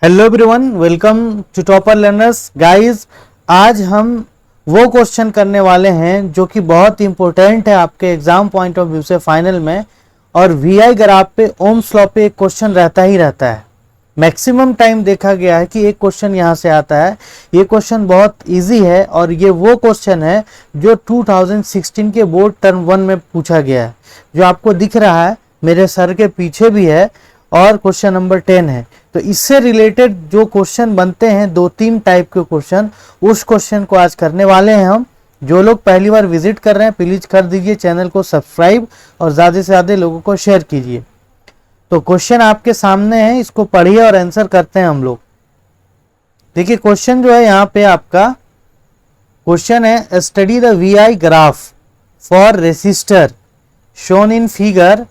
Hello everyone, welcome to topper learners guys. आज हम वो क्वेश्चन करने वाले हैं जो कि बहुत इंपॉर्टेंट है आपके एग्जाम पॉइंट ऑफ व्यू से फाइनल में। और वीआई ग्राफ पे ओम्स लॉ पे एक क्वेश्चन रहता ही रहता है। मैक्सिमम टाइम देखा गया है कि एक क्वेश्चन यहाँ से आता है। ये क्वेश्चन बहुत इजी है और ये वो क्वेश्चन है जो 2016 के बोर्ड टर्म 1 में पूछा गया है, जो आपको दिख रहा है मेरे सर के पीछे भी है और क्वेश्चन नंबर 10 है। तो इससे रिलेटेड जो क्वेश्चन बनते हैं, दो तीन टाइप के क्वेश्चन, उस क्वेश्चन को आज करने वाले हैं हम। जो लोग पहली बार विजिट कर रहे हैं प्लीज कर दीजिए चैनल को सब्सक्राइब और ज्यादा से ज्यादा लोगों को शेयर कीजिए। तो क्वेश्चन आपके सामने है, इसको पढ़िए और आंसर करते हैं हम लोग। देखिए क्वेश्चन जो है यहाँ पे आपका क्वेश्चन है, study the VI graph for resistor shown in figure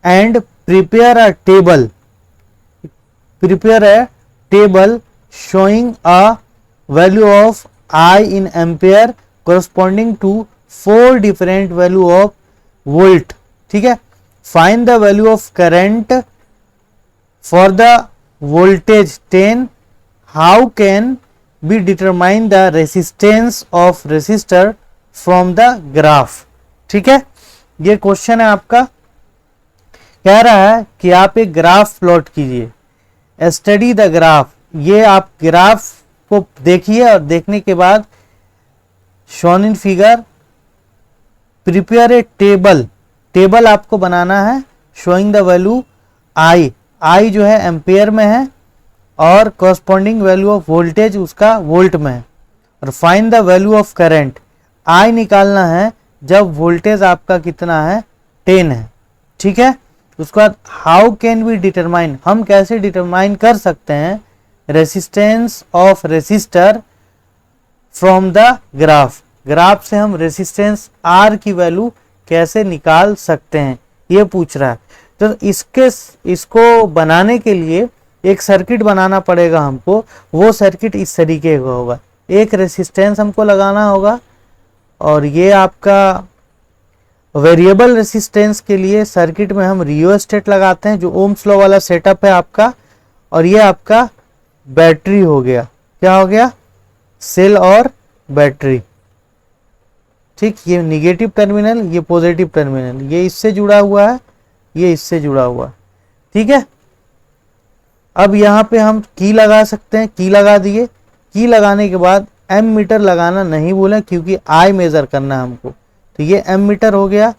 and prepare a table showing a value of I in ampere corresponding to 4 different value of volt। ठीक है, find the value of current for the voltage 10। how can be determine the resistance of resistor from the graph। ठीक है, ये question है आपका। कह रहा है कि आप एक ग्राफ प्लॉट कीजिए, स्टडी द ग्राफ। ये आप ग्राफ को देखिए और देखने के बाद shown in figure, prepare a table आपको बनाना है शोइंग द वैल्यू आई जो है एम्पेयर में है और कॉरस्पॉन्डिंग वैल्यू ऑफ वोल्टेज उसका वोल्ट में है। और find the value of current, I निकालना है जब वोल्टेज आपका कितना है 10 है। ठीक है, उसके बाद हाउ कैन वी डिटरमाइन, हम कैसे डिटरमाइन कर सकते हैं resistance of resistor from the graph से हम रेसिस्टेंस आर की वैल्यू कैसे निकाल सकते हैं, ये पूछ रहा है। तो इसको बनाने के लिए एक सर्किट बनाना पड़ेगा हमको। वो सर्किट इस तरीके का होगा, एक रेसिस्टेंस हमको लगाना होगा और ये आपका वेरिएबल रेसिस्टेंस के लिए सर्किट में हम रियोस्टेट लगाते हैं, जो ओम्स लॉ वाला सेटअप है आपका। और ये आपका बैटरी हो गया, क्या हो गया, सेल और बैटरी। ठीक, ये निगेटिव टर्मिनल, ये पॉजिटिव टर्मिनल, ये इससे जुड़ा हुआ है, ये इससे जुड़ा हुआ है। ठीक है, अब यहाँ पे हम की लगा सकते हैं, की लगा दिए। की लगाने के बाद एम मीटर लगाना नहीं बोले क्योंकि आई मेजर करना है हमको। तो ये एम मीटर हो गया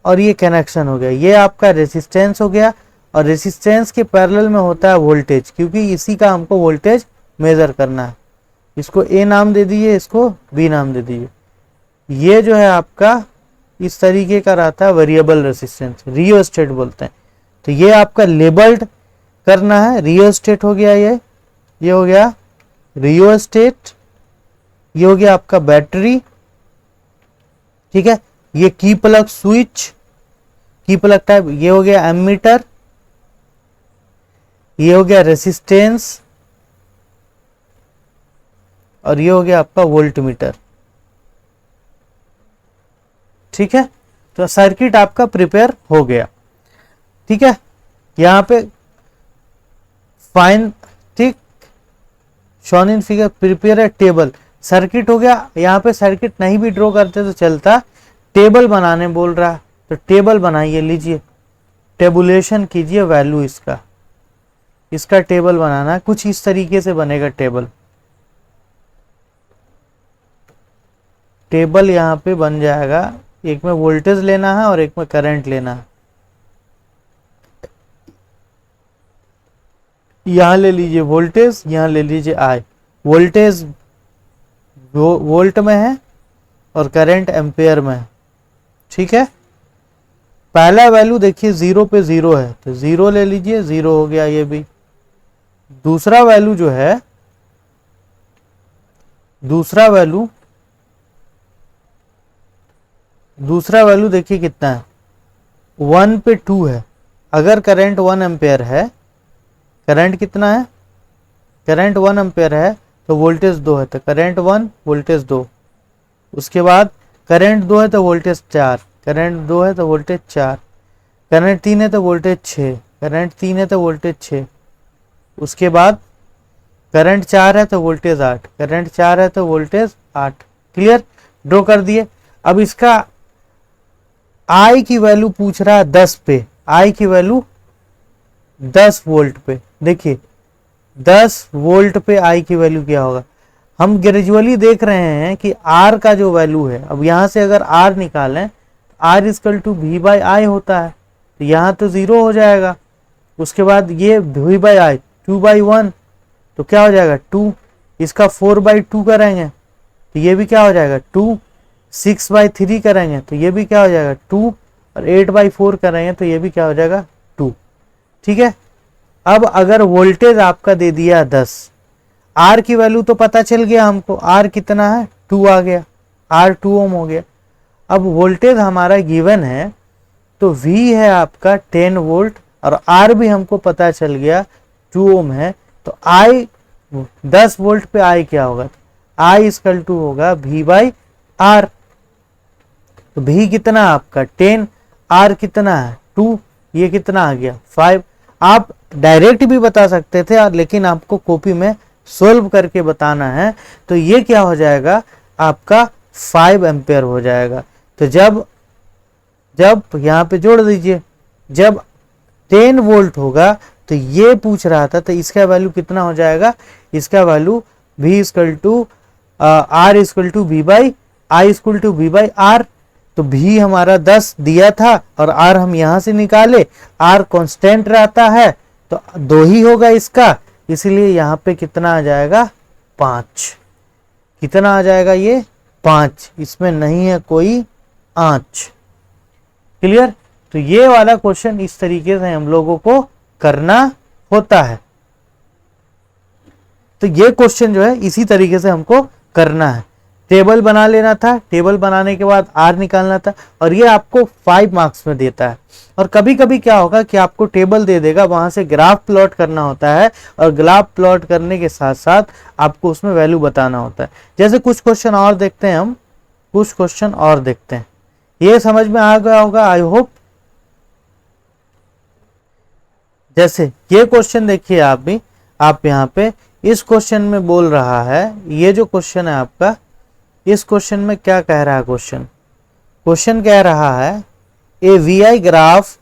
और ये कनेक्शन हो गया। ये आपका रेसिस्टेंस हो गया और रेसिस्टेंस के पैरेलल में होता है वोल्टेज, क्योंकि इसी का हमको वोल्टेज मेजर करना है। इसको ए नाम दे दीजिए, इसको बी नाम दे दीजिए। ये जो है आपका इस तरीके का रहता है वेरिएबल रेसिस्टेंस, रियोस्टेट बोलते हैं। तो ये आपका लेबल्ड करना है, रियोस्टेट हो गया, ये हो गया रियोस्टेट, ये हो गया आपका बैटरी। ठीक है, ये की प्लग स्विच, की प्लग टाइप, ये हो गया एमीटर, ये हो गया रेसिस्टेंस और ये हो गया आपका वोल्ट मीटर। ठीक है, तो सर्किट आपका प्रिपेयर हो गया। ठीक है, यहां पे फाइन, ठीक, shown in figure prepare a table, circuit हो गया। यहाँ पे सर्किट नहीं भी ड्रॉ करते तो चलता, टेबल बनाने बोल रहा है तो टेबल बनाइए, लीजिए टेबुलेशन कीजिए वैल्यू इसका टेबल बनाना है। कुछ इस तरीके से बनेगा टेबल यहाँ पे बन जाएगा। एक में वोल्टेज लेना है और एक में करंट लेना है। यहां ले लीजिए वोल्टेज, यहां ले लीजिए आई। वोल्टेज वोल्ट में है और करंट एम्पेयर में है। ठीक है, पहला वैल्यू देखिए 0 पे 0 है तो 0 ले लीजिए, 0 हो गया ये भी। दूसरा वैल्यू जो है, दूसरा वैल्यू देखिए कितना है, 1 पे 2 है। अगर करंट 1 एम्पेयर है, करंट कितना है, करंट 1 एम्पेयर है तो वोल्टेज 2 है, तो करंट 1 वोल्टेज 2। उसके बाद करंट 2 है तो वोल्टेज 4, करंट 2 है तो वोल्टेज 4, करंट 3 है तो वोल्टेज 6, करंट 3 है तो वोल्टेज 6। उसके बाद करंट 4 है तो वोल्टेज 8, करंट 4 है तो वोल्टेज 8। क्लियर, ड्रॉ कर दिए। अब इसका आई की वैल्यू पूछ रहा है 10 पे, आई की वैल्यू 10 वोल्ट पे। देखिए 10 वोल्ट पे आई की वैल्यू क्या होगा। हम ग्रेजुअली देख रहे हैं कि आर का जो वैल्यू है, अब यहां से अगर आर निकालें, R equal to V by I होता है, तो यहां तो 0 हो जाएगा। उसके बाद ये वी बाई आई 2/1, तो क्या हो जाएगा 2। इसका 4/2 करेंगे तो ये भी क्या हो जाएगा 2। 6/3 करेंगे तो ये भी क्या हो जाएगा 2, और 8/4 करेंगे तो ये भी क्या हो जाएगा 2। ठीक है। अब अगर वोल्टेज आपका दे दिया 10, आर की वैल्यू तो पता चल गया हमको, आर कितना है 2 आ गया, आर 2 ओम हो गया। अब वोल्टेज हमारा गिवन है तो V है आपका 10 वोल्ट और R भी हमको पता चल गया 2 ओम है, तो I 10 वोल्ट पे I क्या होगा, I इक्वल टू होगा V बाई R। तो V कितना आपका 10, R कितना है 2, ये कितना आ गया 5। आप डायरेक्ट भी बता सकते थे लेकिन आपको कॉपी में सोल्व करके बताना है, तो ये क्या हो जाएगा आपका 5 एम्पेयर हो जाएगा। तो जब यहां पे जोड़ दीजिए, जब 10 वोल्ट होगा तो ये पूछ रहा था, तो इसका वैल्यू कितना हो जाएगा, इसका value V equal to R equal to V by I equal to V by R। तो V हमारा 10 दिया था और R हम यहां से निकाले, R कांस्टेंट रहता है तो 2 ही होगा इसका, इसलिए यहां पे कितना आ जाएगा 5। कितना आ जाएगा ये 5, इसमें नहीं है कोई आंच। क्लियर। तो ये वाला क्वेश्चन इस तरीके से हम लोगों को करना होता है। तो ये क्वेश्चन जो है इसी तरीके से हमको करना है। टेबल बना लेना था, टेबल बनाने के बाद आर निकालना था, और ये आपको 5 मार्क्स में देता है। और कभी कभी क्या होगा कि आपको टेबल दे देगा, वहां से ग्राफ प्लॉट करना होता है, और ग्राफ प्लॉट करने के साथ साथ आपको उसमें वैल्यू बताना होता है। जैसे कुछ क्वेश्चन और देखते हैं हम, कुछ क्वेश्चन और देखते हैं। ये समझ में आ गया होगा आई होप। जैसे ये क्वेश्चन देखिए आप भी, आप यहाँ पे इस क्वेश्चन में बोल रहा है, ये जो क्वेश्चन है आपका, इस क्वेश्चन में क्या कह रहा है क्वेश्चन कह रहा है a V graph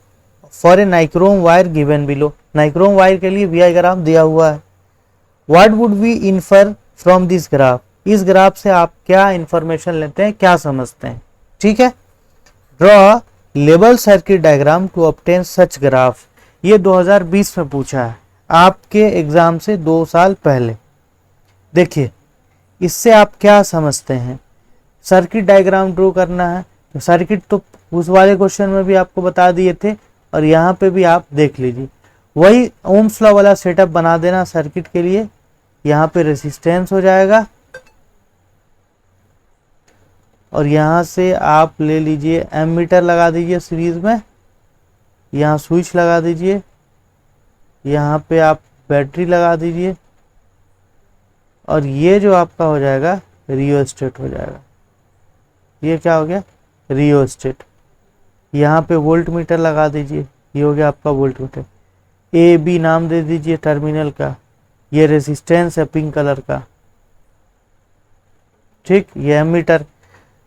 for a nichrome wire given below. Nichrome wire के लिए वी ग्राफ दिया हुआ है। What would we infer from this graph, इस ग्राफ से आप क्या इंफॉर्मेशन लेते हैं, क्या समझते हैं। ठीक है। Draw label circuit diagram to obtain such graph. ये 2020 में पूछा है आपके एग्जाम से 2 साल पहले। देखिए इससे आप क्या समझते हैं, सर्किट डायग्राम ड्रॉ करना है, तो सर्किट तो उस वाले क्वेश्चन में भी आपको बता दिए थे, और यहाँ पे भी आप देख लीजिए, वही ओम्स लॉ वाला सेटअप बना देना सर्किट के लिए। यहाँ पे रेसिस्टेंस हो जाएगा, और यहाँ से आप ले लीजिए एमीटर लगा दीजिए सीरीज में, यहाँ स्विच लगा दीजिए, यहाँ पे आप बैटरी लगा दीजिए, और ये जो आपका हो जाएगा रियोस्टेट हो जाएगा। ये क्या हो गया रियोस्टेट। यहाँ पे वोल्ट मीटर लगा दीजिए, ये हो गया आपका वोल्ट मीटर। ए बी नाम दे दीजिए टर्मिनल का। ये रेसिस्टेंस है पिंक कलर का, ठीक। ये एमीटर।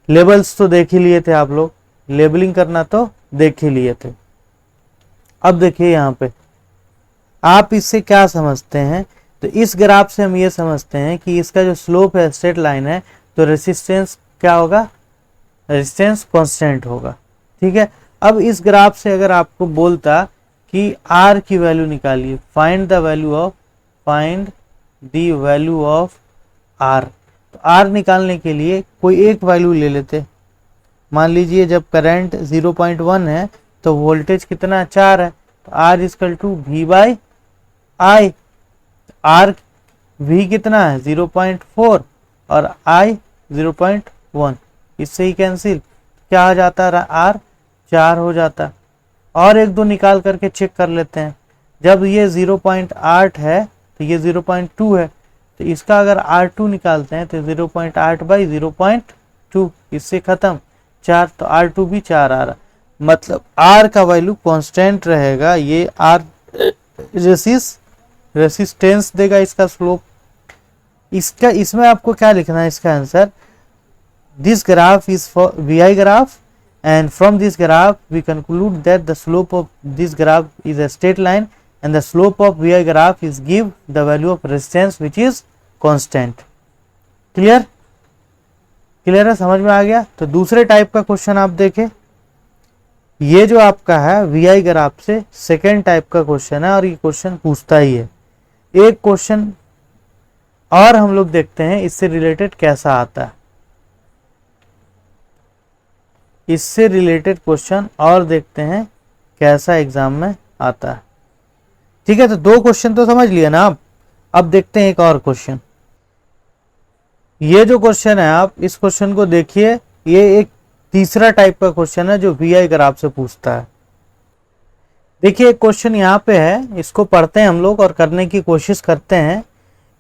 लेबल्स तो देख ही लिए थे आप लोग, लेबलिंग करना तो देख ही लिए थे। अब देखिए यहाँ पे आप इससे क्या समझते हैं, तो इस ग्राफ से हम ये समझते हैं कि इसका जो स्लोप है स्ट्रेट लाइन है, तो रेसिस्टेंस क्या होगा, रेजिस्टेंस कांस्टेंट होगा। ठीक है। अब इस ग्राफ से अगर आपको बोलता कि आर की वैल्यू निकालिए, find the value of R, तो आर निकालने के लिए कोई एक वैल्यू ले लेते। मान लीजिए जब करंट 0.1 है तो वोल्टेज कितना 4 है, तो R equal to V by I. R V कितना है 0.4 और आई 0.1, इससे ही कैंसिल क्या आ जाता है, आर 4 हो जाता। और एक दो निकाल करके चेक कर लेते हैं। जब ये 0.8 है तो ये 0.2 है, तो इसका अगर R2 निकालते हैं तो 0.8 बाई 0.2, इससे खत्म 4, तो R2 भी 4 आ रहा, मतलब R का वैल्यू कांस्टेंट रहेगा। ये R रेसिस्टेंस रेसिस्टेंस देगा इसका स्लोप। इसका इसमें आपको क्या लिखना है इसका answer, this graph is for V graph and from this graph we conclude that the slope of this graph is a straight line and the slope of vi graph is give the value of resistance which is constant। Clear clear है, समझ में आ गया। तो दूसरे type का question आप देखें, ये जो आपका है वी ग्राफ से सेकेंड टाइप का क्वेश्चन है और ये क्वेश्चन पूछता ही है। एक क्वेश्चन और हम लोग देखते हैं इससे रिलेटेड कैसा आता है, इससे रिलेटेड क्वेश्चन और देखते हैं कैसा एग्जाम में आता है। ठीक है, तो दो क्वेश्चन तो समझ लिया ना आप। अब देखते हैं एक और क्वेश्चन। ये जो क्वेश्चन है आप इस क्वेश्चन को देखिए, ये एक तीसरा टाइप का क्वेश्चन है जो वी ग्राफ से पूछता है। देखिए एक क्वेश्चन यहाँ पे है, इसको पढ़ते हैं हम लोग और करने की कोशिश करते हैं।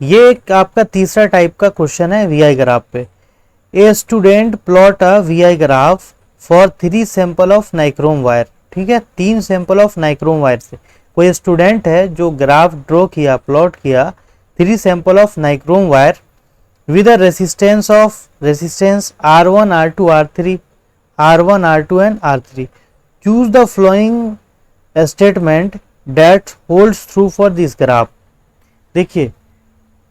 ये एक आपका तीसरा टाइप का क्वेश्चन है वी ग्राफ पे। A student plot a V graph for 3 sample of nichrome wire. ठीक है, 3 सैंपल ऑफ नाइक्रोम वायर से कोई स्टूडेंट है जो ग्राफ ड्रॉ किया, प्लॉट किया 3 sample of nichrome wire with a resistance R1 R2 R3 R1 R2 and R3। Choose the following statement that holds true for this graph. देखिए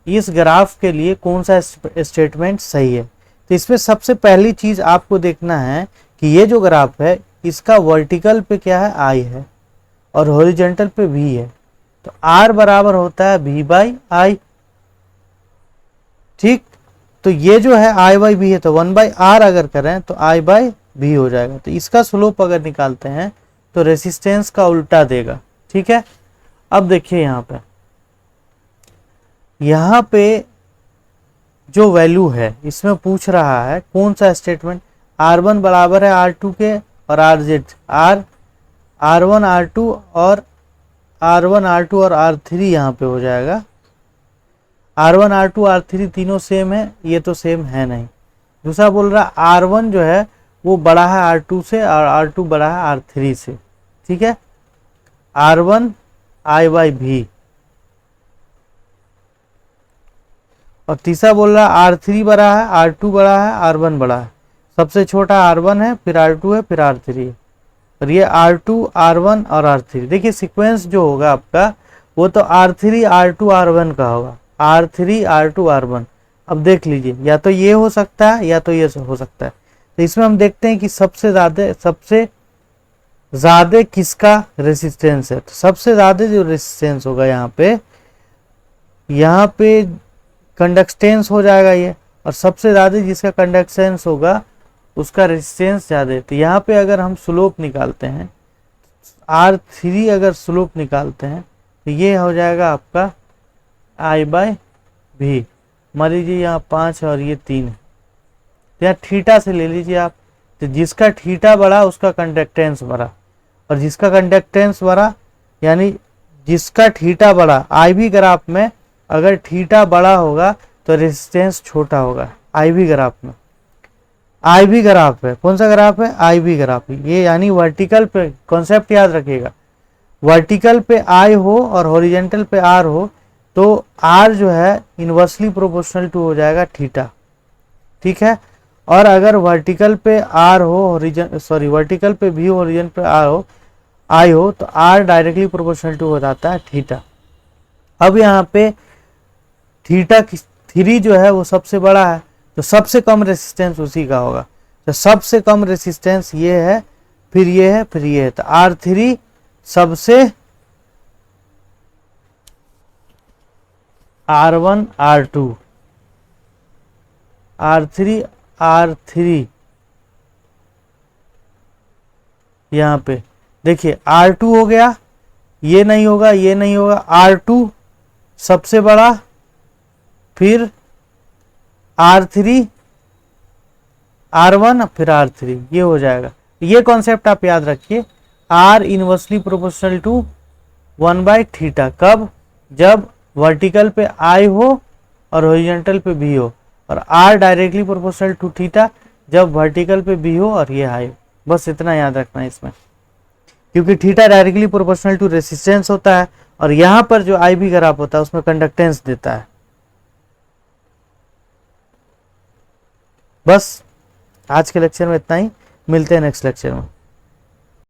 इस graph के लिए कौन सा स्टेटमेंट सही है। तो इसमें सबसे पहली चीज आपको देखना है कि ये जो ग्राफ है इसका वर्टिकल पे क्या है, आई है और हॉरिजॉन्टल पे भी है। तो R बराबर होता है V बाई आई। ठीक, तो ये जो है I बाई V है, तो 1 बाई R अगर करें तो I बाई V हो जाएगा। तो इसका स्लोप अगर निकालते हैं तो रेसिस्टेंस का उल्टा देगा। ठीक है, अब देखिए यहाँ पे जो वैल्यू है इसमें पूछ रहा है कौन सा स्टेटमेंट, R1 बराबर है R2 के और R1 R2 और R3 यहाँ पे हो जाएगा। R1 R2 R3 तीनों सेम है, ये तो सेम है नहीं। दूसरा बोल रहा R1 जो है वो बड़ा है R2 से और R2 बड़ा है R3 से। ठीक है, R1 I बाई V। और तीसरा बोल रहा R3 बड़ा है, R2 बड़ा है, R1 बड़ा है। सबसे छोटा R1 है, फिर R2 है, फिर R3 है, और ये R2 R1 और R3। देखिए सीक्वेंस जो होगा आपका वो तो R3 R2 R1 का होगा, R3 R2 R1। अब देख लीजिए या तो ये हो सकता है या तो ये हो सकता है। तो इसमें हम देखते हैं कि सबसे ज्यादा किसका रेसिस्टेंस है। तो सबसे ज्यादा जो रेसिस्टेंस होगा यहाँ पे कंडक्टेंस हो जाएगा ये, और सबसे ज्यादा जिसका कंडक्टेंस होगा उसका रेजिस्टेंस ज्यादा है। तो यहाँ पे अगर हम स्लोप निकालते हैं R3 अगर स्लोप निकालते हैं तो ये हो जाएगा आपका I बाई V। मान लीजिए यहाँ 5 और ये 3 है, तो यहाँ थीटा से ले लीजिए आप। तो जिसका थीटा बढ़ा उसका कंडक्टेंस बढ़ा, और जिसका कंडक्टेंस बढ़ा यानी जिसका थीटा बढ़ा I V ग्राफ में अगर थीटा बड़ा होगा तो रेजिस्टेंस छोटा होगा। I V ग्राफ में I V ग्राफ है, कौन सा ग्राफ है, I V ग्राफ है। ये यानी वर्टिकल पे कॉन्सेप्ट याद रखिएगा, वर्टिकल पे I हो और हॉरिजॉन्टल पे R हो तो R जो है इनवर्सली प्रोपोर्शनल टू हो जाएगा थीटा। ठीक है, और अगर वर्टिकल पे R हो वर्टिकल पे भी हॉरिजॉन्टल पे R हो I हो तो R डायरेक्टली प्रोपोर्शनल टू हो जाता है थीटा। अब यहाँ पे थीटा 3 जो है वो सबसे बड़ा है, तो सबसे कम रेसिस्टेंस उसी का होगा। तो सबसे कम रेसिस्टेंस ये है, फिर ये है, फिर ये है। तो R3 सबसे R1 R2 R3 यहाँ पे देखिए R2 हो गया, ये नहीं होगा, ये नहीं होगा, R2 सबसे बड़ा, फिर R3 R1 फिर R3, ये हो जाएगा। ये कॉन्सेप्ट आप याद रखिए, R inversely proportional to 1 by theta. कब, जब वर्टिकल पे I हो और हॉरिजॉन्टल पे B हो, और R directly proportional to theta जब वर्टिकल पे B हो और ये I हो। बस इतना याद रखना है इसमें, क्योंकि theta directly proportional to resistance होता है और यहां पर जो आई बी ग्राफ होता है उसमें कंडक्टेंस देता है। बस आज के लेक्चर में इतना ही, मिलते हैं नेक्स्ट लेक्चर में।